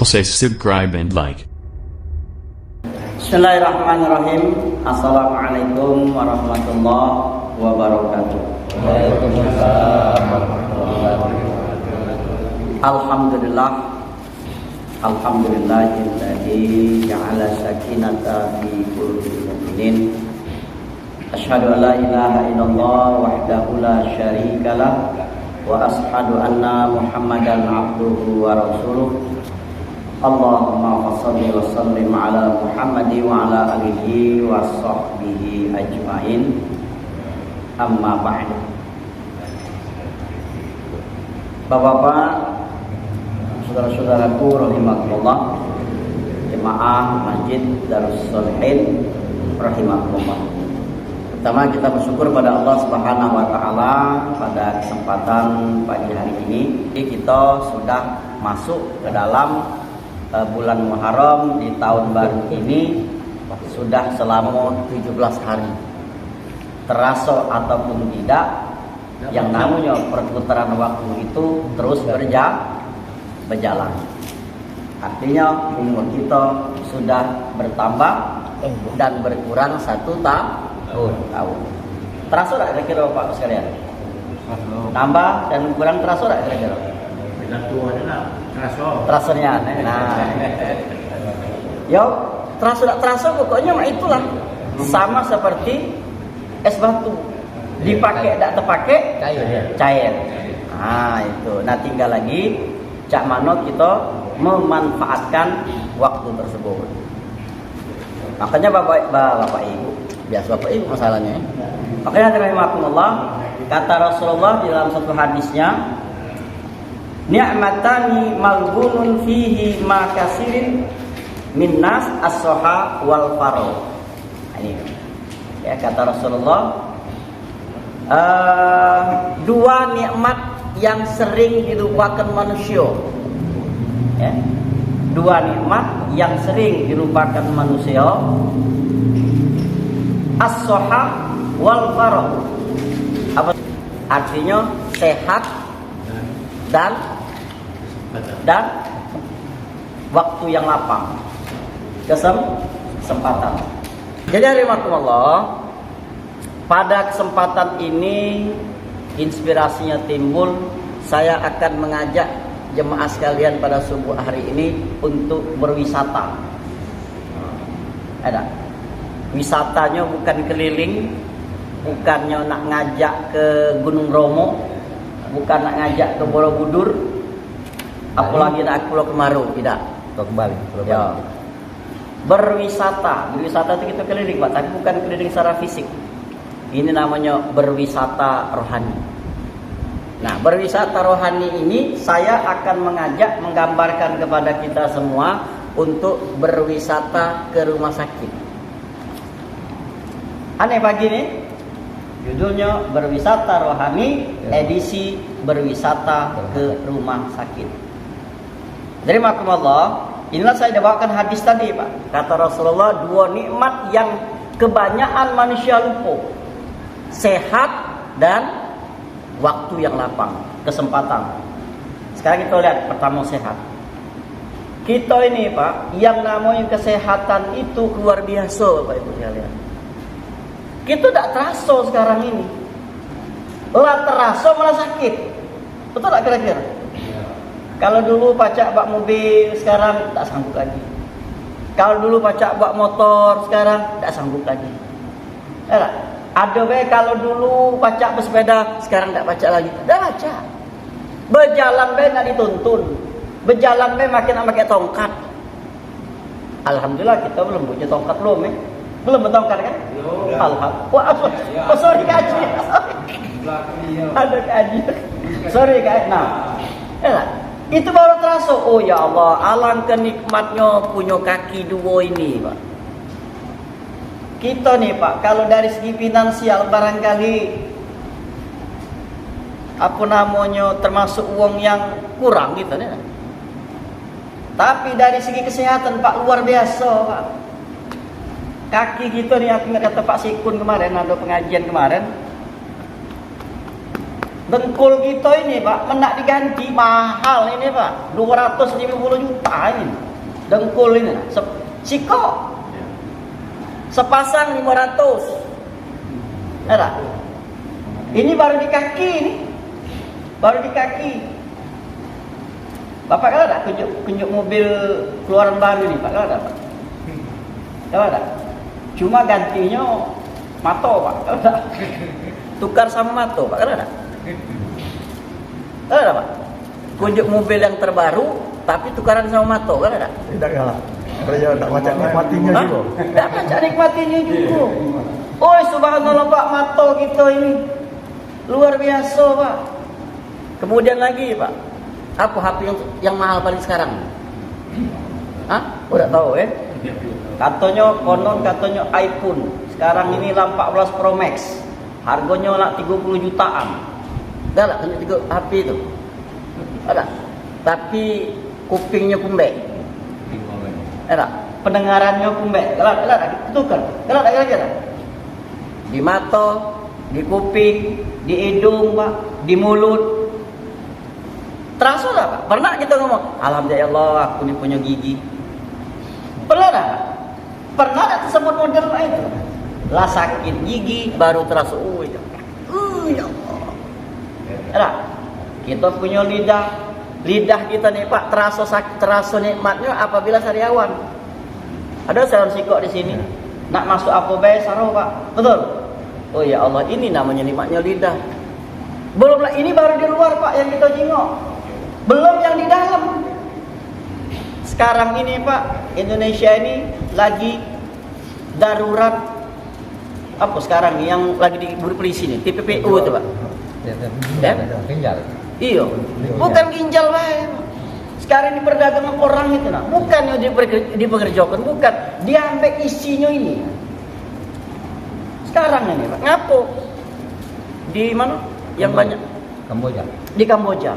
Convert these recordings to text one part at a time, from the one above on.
Please subscribe and like. Bismillahirrahmanirrahim. Assalamualaikum warahmatullahi wabarakatuh. Alhamdulillah. Alhamdulillahilladzi ja'ala sakinata fi qulubil mu'minin. Asyhadu an la ilaha illallah wahdahu la syarikalah wa asyhadu anna Muhammadan abduhu wa rasuluh. Allahumma shalli wa sallim ala Muhammadi wa ala alihi wa sahbihi ajmain. Amma ba'du. Bapak-bapak, saudara-saudaraku rahimakumullah, jemaah Masjid Darus Shalihin rahimakumullah. Pertama kita bersyukur pada Allah Subhanahu wa taala pada kesempatan pagi hari ini kita sudah masuk ke dalam bulan Muharram di tahun baru ini sudah selama 17 hari. Terasa ataupun tidak, yang namanya perputaran waktu itu terus berjalan. Artinya umur kita sudah bertambah dan berkurang 1 tahun. Terasa tak kira-kira Bapak sekalian? Tambah dan kurang terasa tak kira-kira? Terasanya, nah, yo terasa tak terasa pokoknya mah itulah sama seperti es batu, dipakai tak terpakai cair. Nah itu, nah tinggal lagi cak mano kita memanfaatkan waktu tersebut. Makanya bapak ibu, biasa bapak ibu masalahnya. Makanya rahimakumullah, kata Rasulullah di dalam satu hadisnya, ni'matani malbunun fihi ma kasirin min nas as-soha wal faro. Ini ya kata Rasulullah, dua nikmat yang sering dilupakan manusia, ya. Dua nikmat yang sering dilupakan manusia, as-soha wal faro. Apa artinya? Sehat dan waktu yang lapang, kesempatan. Jadi hadirin, pada kesempatan ini inspirasinya timbul, saya akan mengajak jemaah sekalian pada subuh hari ini untuk berwisata. Ada wisatanya bukan keliling, bukannya nak ngajak ke Gunung Bromo, bukan nak ngajak ke Borobudur, apalagi nak Pulau Kemarau, tidak. Pulau Kembali. Ya. Berwisata itu kita keliling, Pak, tapi bukan keliling secara fisik. Ini namanya berwisata rohani. Nah, berwisata rohani ini saya akan menggambarkan kepada kita semua untuk berwisata ke rumah sakit. Aneh pagi nih, judulnya berwisata rohani, edisi berwisata ke rumah sakit. Jadi makumullah, inilah saya bawakan hadis tadi, Pak. Kata Rasulullah, dua nikmat yang kebanyakan manusia lupa. Sehat dan waktu yang lapang, kesempatan. Sekarang kita lihat pertama sehat. Kita ini, Pak, yang namanya kesehatan itu luar biasa, Bapak Ibu sekalian. Kita tidak terasa sekarang ini. Lah terasa malah sakit. Betul tak kira-kira? Kalau dulu pacak bak mobil, sekarang tak sanggup lagi. Kalau dulu pacak bak motor, sekarang tak sanggup lagi. Ada kalau dulu pacak bersepeda, sekarang tak pacak lagi. Dah pacak. Berjalan nak dituntun. Berjalan makin nak pakai tongkat. Alhamdulillah kita belum punya tongkat belum. Belum bertongkat kan? Alhamdulillah. Wah, sorry kaji. Ada kaji. Sorry kaji. Nah, itu baru terasa. Oh ya Allah, alangkah nikmatnya punya kaki dua ini, Pak. Kita nih, Pak, kalau dari segi finansial barangkali apa namanya termasuk uang yang kurang gitu nih. Tapi dari segi kesehatan, Pak, luar biasa, Pak. Kaki kita nih, aku ingat kata Pak Sikun kemarin, ada pengajian kemarin. Dengkul kita ini Pak, menak diganti mahal ini Pak, 250 juta ini. Dengkul ini, sikok. Sepasang 500. Ada. Ini baru di kaki ini. Baru di kaki. Bapak kalau ada kunjuk mobil keluaran baru ini, Pak, kalau ada Pak? Kalau ada. Cuma gantinya mato Pak, kalau ada. Tukar sama mato Pak, kalau ada. Kalau ada Pak? Kunjuk mobil yang terbaru tapi tukaran sama mato, kalau ada. Tidak kalah. Saya tak baca nikmatinya juga. Tak baca nikmatinya juga. Oh subhanallah Pak, mato kita ini luar biasa Pak. Kemudian lagi Pak, apa HP yang mahal paling sekarang? Hah? Udah tahu Katanya katanya iPhone. Sekarang ini 14 Pro Max. Harganya lah 30 jutaan. Dah lah tunjuk HP itu. Ada. Tapi kupingnya kumbek. Ada. Pendengarannya kumbek. Kalau ada tukar. Kalau ada. Di mata, di kuping, di hidung, Pak, di mulut. Terasa tak, Pak? Pernah kita ngomong, alhamdulillah aku ini punya gigi. Pernah tak? Pernah tak tersebut model itu? Lah sakit gigi baru terasa, ya Allah. Ada. Kita punya lidah kita nih Pak terasa sakit, terasa nikmatnya apabila sariawan. Ada sarung sikok di sini. Nak masuk apa bae sarung Pak. Betul? Oh ya Allah, ini namanya nikmatnya lidah. Belumlah ini baru di luar Pak yang kita jengok. Belum yang di dalam. Sekarang ini Pak, Indonesia ini lagi darurat apa sekarang yang lagi diburu polisi nih, TPPU itu Pak. Ya? Ginjal. Iya. Bukan ginjal Pak. Sekarang ini perdagangan orang itu nah, bukan yang dipekerjakan, bukan. Dia ambil isinya ini. Sekarang ini Pak, ngapo? Di mana? Yang banyak? Kamboja. Di Kamboja.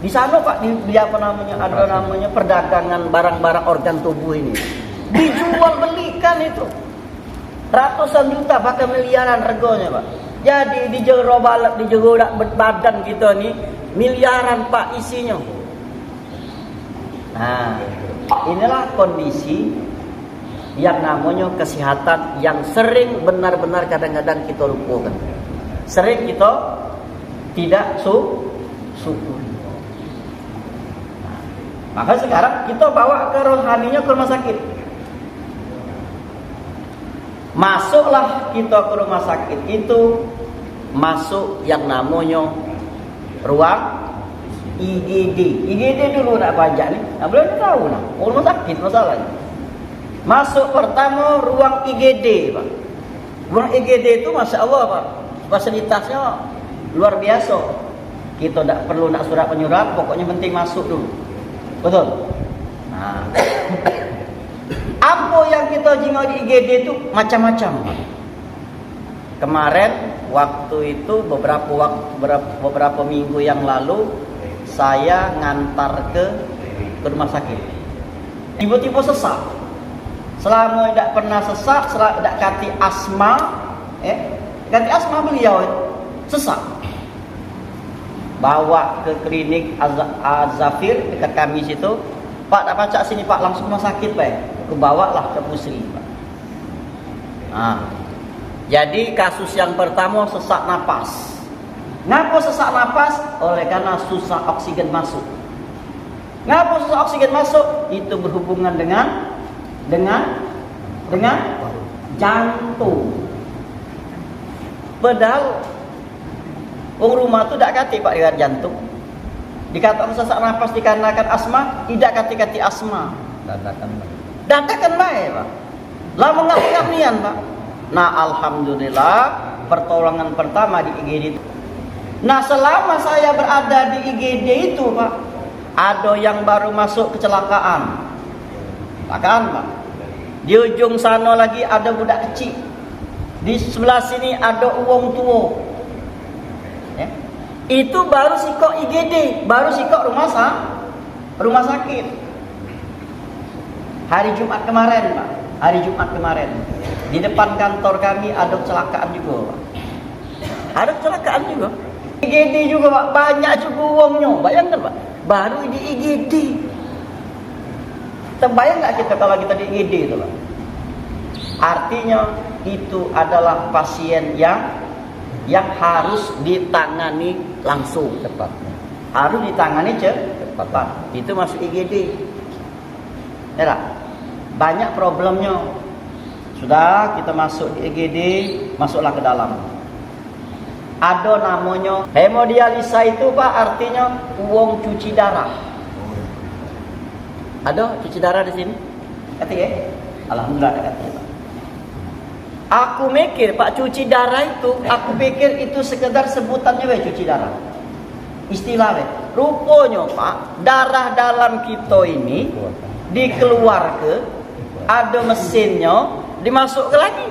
Di sana Pak, di apa namanya? Ada namanya perdagangan barang-barang organ tubuh ini. Dijual belikan itu. Ratusan juta, bahkan miliaran harganya Pak. Jadi di jero badan kita nih miliaran Pak isinya. Nah, inilah kondisi yang namanya kesehatan yang sering benar-benar kadang-kadang kita lupakan. Sering kita tidak syukuri. Nah, maka sekarang kita bawa ke rohaninya ke rumah sakit. Masuklah kita ke rumah sakit itu, masuk yang namanya ruang IGD. IGD dulu nak baca nih. Nah, belum tahu nah. Rumah sakit masalahnya. Masuk pertama ruang IGD, Pak. Ruang IGD itu Masya Allah, Pak. Fasilitasnya luar biasa. Kita tidak perlu nak surat penyurat, pokoknya penting masuk dulu. Betul? Nah, apa yang kita jengok di IGD itu macam-macam, Pak. Kemarin waktu itu beberapa minggu yang lalu saya ngantar ke rumah sakit. Tiba-tiba sesak. Selama tidak pernah sesak, selama tidak kati asma, kati asma beliau sesak. Bawa ke klinik Az-Zafir dekat kami situ. Pak, tak baca sini Pak, langsung rumah sakit Pak. Aku bawalah ke Pusri Pak. Nah, jadi kasus yang pertama sesak napas. Ngapa sesak napas? Oleh karena susah oksigen masuk. Ngapa susah oksigen masuk? Itu berhubungan dengan jantung. Padahal orang rumah itu tidak kati Pak dengan jantung. Dikatakan sesak nafas dikarenakan asma, tidak kati-kati asma. Dadakan baik Pak. Lah mengap-ngap nian Pak. Nah alhamdulillah pertolongan pertama di IGD itu. Nah selama saya berada di IGD itu Pak, ada yang baru masuk kecelakaan. Pak. Di ujung sana lagi ada budak kecil. Di sebelah sini ada uang tua. Itu baru sikok IGD, baru sikok rumah sakit. Hari Jumat kemarin, Pak. Hari Jumat kemarin. Di depan kantor kami ada kecelakaan juga, Pak. Ada kecelakaan juga. IGD juga Pak, banyak juga uangnya. Bayangkan Pak, baru di IGD. Terbayang nggak kita kalau kita di IGD itu Pak? Artinya itu adalah pasien yang harus ditangani langsung, Cepat. harus ditangani cepat. Itu masuk IGD. Ya tak? Banyak problemnya. Sudah kita masuk di IGD, masuklah ke dalam. Ada namanya hemodialisa itu Pak, artinya uang cuci darah. Ada cuci darah di sini? Kata Alhamdulillah kata Pak. Aku mikir Pak, cuci darah itu, aku pikir itu sekedar sebutannya cuci darah. Istilah rupanya Pak, darah dalam kita ini dikeluarkan, ada mesinnya, dimasuk ke lagi.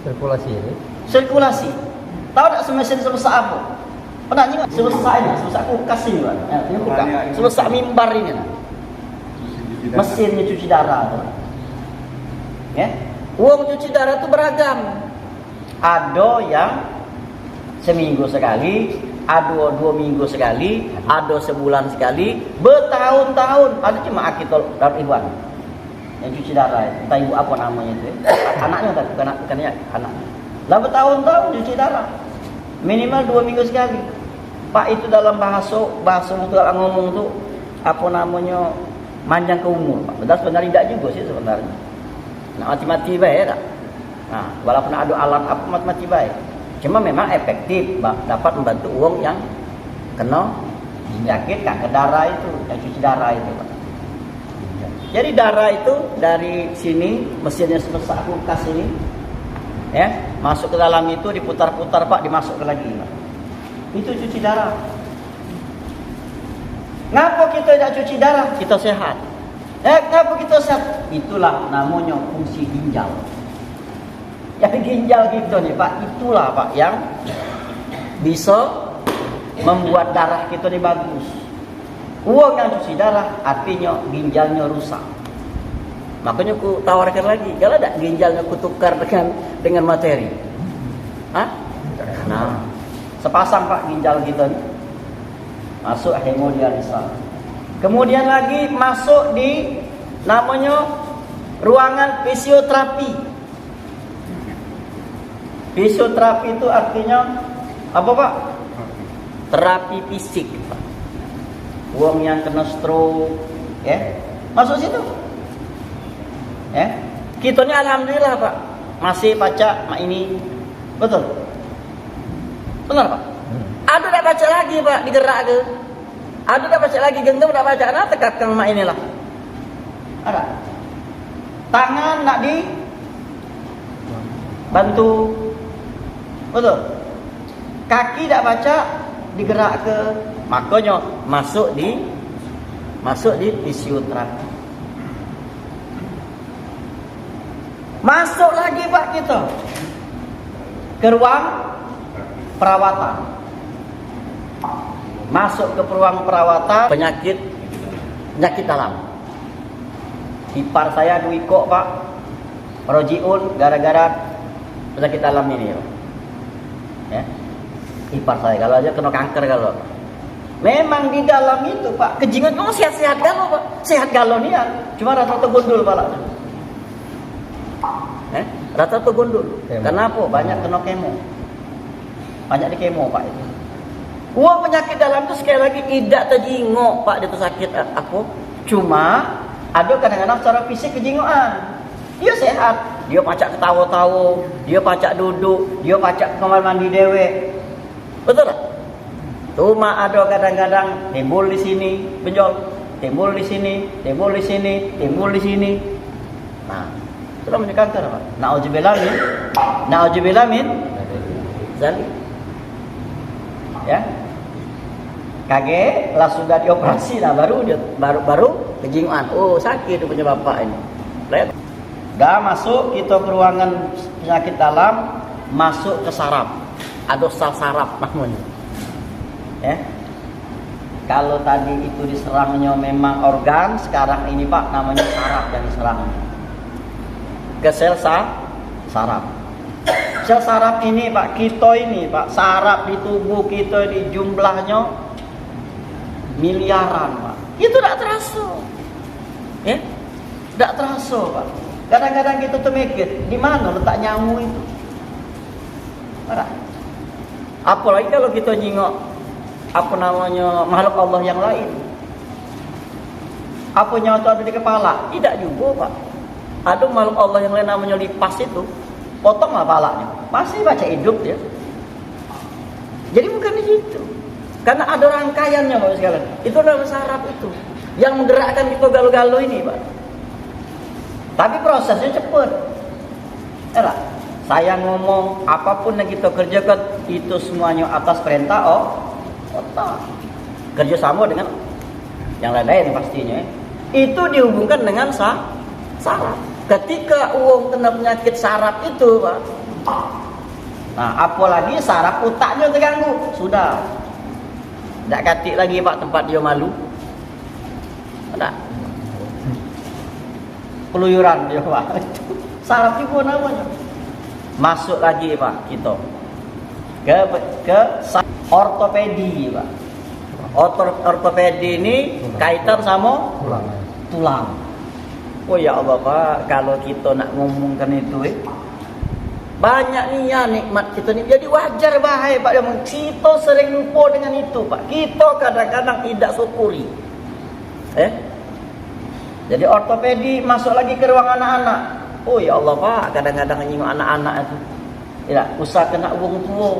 Sirkulasi ini. Sirkulasi. Tahu tak mesin sebesar apa? Pernah tengok sebesar ini, sebesar kulkas ini Pak. Ini kulkas. Sebesar mimbar ini. Mesinnya cuci darah. Ya. Uang cuci darah itu beragam. Ada yang seminggu sekali, ada 2 minggu sekali, ada sebulan sekali, bertahun-tahun. Ada cuma Akitol Darul Ikhwan yang cuci darah. Entah ibu apa namanya itu. Anaknya tak bukannya anak. Lah bertahun-tahun cuci darah. Minimal 2 minggu sekali. Pak, itu dalam bahasa itu kalau ngomong tuh apa namanya, manjang ke umur Pak. Padahal sebenarnya tidak juga sih sebenarnya. Nah, mati-mati baik tak? Nah, walaupun ada alat apa mati-mati baik. Cuma memang efektif, dapat membantu uang yang kena penyakit kanker darah itu, yang cuci darah itu Pak. Jadi darah itu dari sini, mesinnya sebesar kulkas ini, ya, masuk ke dalam itu, diputar-putar Pak, dimasukkan lagi Pak. Itu cuci darah. Ngapa kita tidak cuci darah? Kita sehat. Ngapa kita sehat? Itulah namanya fungsi ginjal. Yang ginjal kita nih Pak, itulah Pak yang bisa membuat darah kita ini bagus. Uang yang cuci darah artinya ginjalnya rusak. Makanya ku tawarkan lagi, kalau ada ginjalnya ku tukar dengan materi. Hah? Nah, sepasang Pak ginjal kita nih. Masuk hemodialisa. Kemudian lagi masuk di namanya ruangan fisioterapi. Fisioterapi itu artinya apa Pak? Terapi fisik Pak. Uang yang kena stroke, ya, masuk situ. Ya, kita ni alhamdulillah Pak, masih baca mak ini, betul? Benar Pak? Ada tak baca lagi Pak, digerak ke? Ada tak baca lagi, genggam tak baca, nah tekatkan mak inilah. Ada. Tangan nak di bantu, betul? Kaki tak baca, digerak ke, makanya masuk di fisioterapi. Masuk lagi Pak kita ke ruang perawatan. Masuk ke ruang perawatan penyakit dalam. Ipar saya Duiko Pak, rojiun gara-gara penyakit dalam ini Pak. Ya. Ipar saya kalau aja kena kanker kalau. Memang di dalam itu Pak, kejingan sehat-sehat galau Pak. Sehat galau nih ya. Cuma rata-rata gondol Pak. Rata-rata gondol. Kenapa? Banyak kena kemo. Banyak di kemo Pak itu. Uang penyakit dalam itu sekali lagi tidak terjingok Pak, dia tu sakit aku. Cuma ada kadang-kadang secara fisik kejingoan. Dia sehat, dia pacak ketawa-tawa, dia pacak duduk, dia pacak kamar mandi dewe. Betul tak? Cuma ada kadang-kadang timbul di sini benjol, timbul di sini, timbul di sini, timbul di sini. Nah, itu namanya kanker Pak. Nauzubillah min zalik. Ya. Kaget lah sudah dioperasi, nah baru kejinguan. Oh, sakit itu punya bapak ini. Dah masuk kita ke ruangan penyakit dalam, masuk ke saraf. Ada sel saraf namanya. Ya. Kalau tadi itu diserangnya memang organ, sekarang ini Pak namanya saraf yang diserang. Ke sel saraf. Sel saraf ini Pak, kita ini Pak, saraf di tubuh kita di jumlahnya miliaran Pak. Itu tidak terasa. Ya? Tidak terasa Pak. Kadang-kadang kita tuh mikir, di mana letak nyamu itu? Ada. Apalagi kalau kita nyingok apa namanya makhluk Allah yang lain. Apa nyawa itu ada di kepala? Tidak juga Pak. Ada makhluk Allah yang lain namanya lipas itu, potonglah kepalanya, masih baca hidup dia. Jadi bukan di situ. Karena ada rangkaiannya Bapak sekalian. Itu adalah saraf itu yang menggerakkan kita galau-galau ini Pak. Tapi prosesnya cepat. Elah, saya ngomong apapun yang kita kerjakan itu semuanya atas perintah otak. Kerja sama dengan yang lain-lain pastinya. Itu dihubungkan dengan saraf. Ketika uang kena penyakit saraf itu, Pak. Nah, apalagi saraf otaknya terganggu, sudah. Tak katik lagi Pak tempat dia malu. Tak. Keluyuran dia Pak. Saraf juga namanya. Masuk lagi Pak kita ke ortopedi Pak. Ortopedi ini kaitan sama tulang. Oh ya Allah Pak, kalau kita nak ngomongkan itu banyak nih ya nikmat kita ni. Jadi wajar bahaya Pak, kita sering lupa dengan itu Pak. Kita kadang-kadang tidak syukuri. Jadi ortopedi masuk lagi ke ruang anak-anak. Oh ya Allah Pak, kadang-kadang nyinggung anak-anak itu. Ya, usah kena wong tua.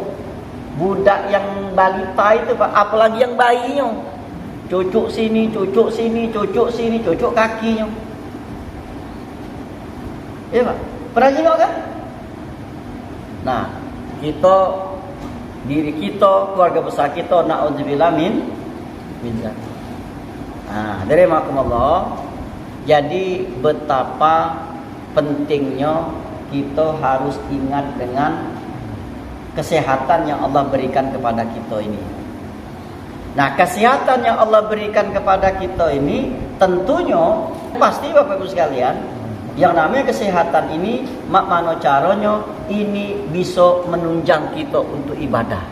Budak yang balita itu Pak, apalagi yang bayinya. Cucuk sini, cucuk sini, cucuk sini, cucuk kakinya. Ya Pak, pernah nyinggung kan? Nah, kita, diri kita, keluarga besar kita, na'udzubillah min zalik. Nah, dari makumullah. Jadi betapa pentingnya kita harus ingat dengan kesehatan yang Allah berikan kepada kita ini. Nah, kesehatan yang Allah berikan kepada kita ini tentunya pasti Bapak Ibu sekalian, yang namanya kesehatan ini mak mano caranya ini bisa menunjang kita untuk ibadah.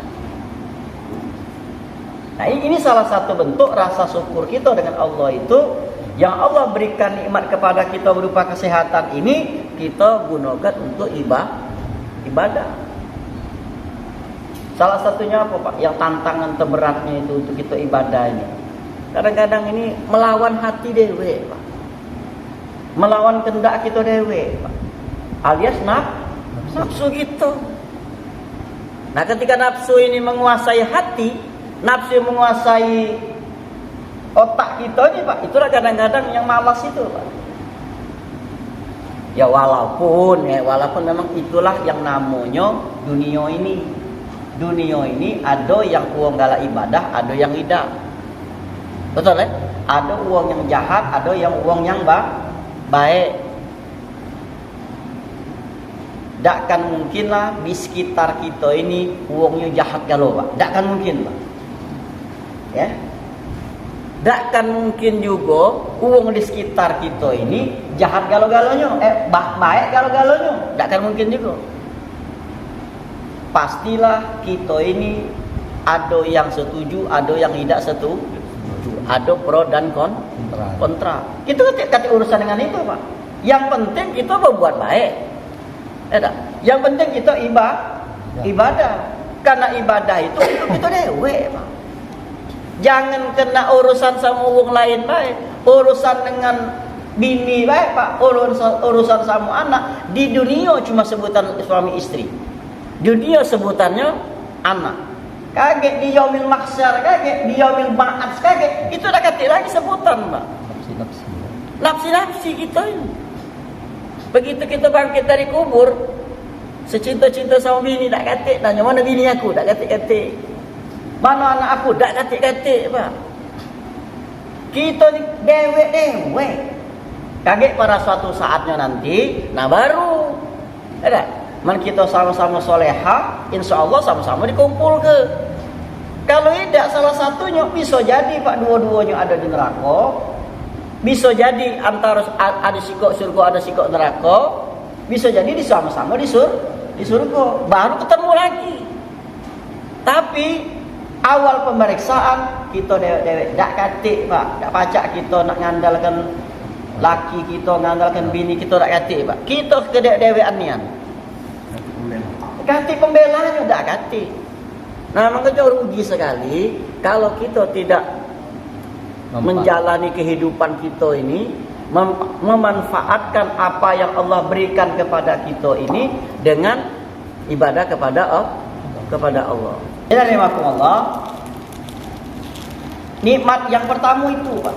Nah, ini salah satu bentuk rasa syukur kita dengan Allah itu. Yang Allah berikan nikmat kepada kita berupa kesehatan ini, kita gunakan untuk ibadah. Salah satunya apa Pak? Yang tantangan terberatnya itu untuk kita ibadah ini. Kadang-kadang ini melawan hati dewe Pak. Melawan kehendak kita dewe Pak. Alias nafsu gitu. Nah, ketika nafsu ini menguasai hati, nafsu menguasai otak kita ini Pak, itulah kadang-kadang yang malas itu Pak. Ya walaupun memang itulah yang namanya dunia ini. Dunia ini ada yang uang galak ibadah, ada yang tidak. Betul ya? Ada uang yang jahat, ada yang uang yang baik. Takkan mungkinlah di sekitar kita ini uangnya jahat galau Pak. Takkan mungkin Pak. Ya. Takkan mungkin juga uang di sekitar kita ini jahat galau-galaunya, baik galau-galaunya. Takkan mungkin juga. Pastilah kita ini ada yang setuju, ada yang tidak setuju. Ada pro dan kontra. Kita kata urusan dengan itu Pak. Yang penting kita berbuat baik. Yang penting kita ibadah. Karena ibadah itu kita dewe Pak. Jangan kena urusan sama orang lain baik, urusan dengan bini baik Pak, urusan sama anak. Di dunia cuma sebutan suami istri, dunia sebutannya anak. Kaget di yaumil mahsyar, kaget di yaumil ba'ats, kaget. Itu dah kata lagi sebutan Pak. Nafsi kita ini. Begitu kita bangkit dari kubur, secinta-cinta sama bini tak kata, tanya mana bini aku, tak kata. Mana anak aku, tak katik-katik Pak. Kita ni dewe. Kaget pada suatu saatnya nanti, nah baru ada. Man kita sama-sama soleha, insya Allah sama-sama dikumpul ke. Kalau tidak salah satunya bisa jadi Pak, dua-duanya ada di neraka. Bisa jadi antara ada sikok surga, ada sikok neraka. Bisa jadi sama-sama di di surga, baru ketemu lagi. Tapi awal pemeriksaan kita dewek dak katik Pak, dak pacak kita nak ngandalkan laki kita, ngandalkan bini kita dak katik Pak. Kita kedek-dewekan nian. Katik pembelanya dak katik. Nah, makanya rugi sekali kalau kita tidak menjalani kehidupan kita ini, memanfaatkan apa yang Allah berikan kepada kita ini dengan ibadah kepada Allah. Jadi Allah, nikmat yang pertama itu Pak,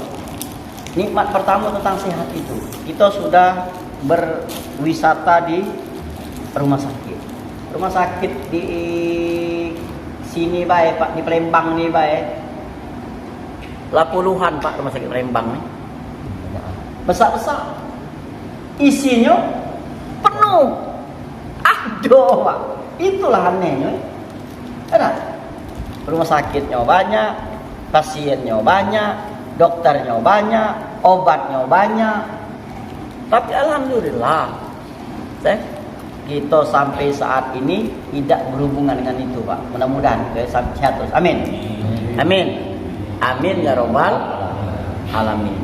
nikmat pertama tentang sehat itu, kita sudah berwisata di rumah sakit. Rumah sakit di sini baik Pak, di Palembang nih baik, lah puluhan Pak rumah sakit Palembang nih, besar-besar, isinya penuh, aduh Pak, itulah anehnya. Enak. Rumah sakitnya banyak, pasiennya banyak, dokternya banyak, obatnya banyak. Tapi alhamdulillah, kita sampai saat ini tidak berhubungan dengan itu Pak. Mudah-mudahan sehat terus. Amin. Amin. Amin ya robbal alamin.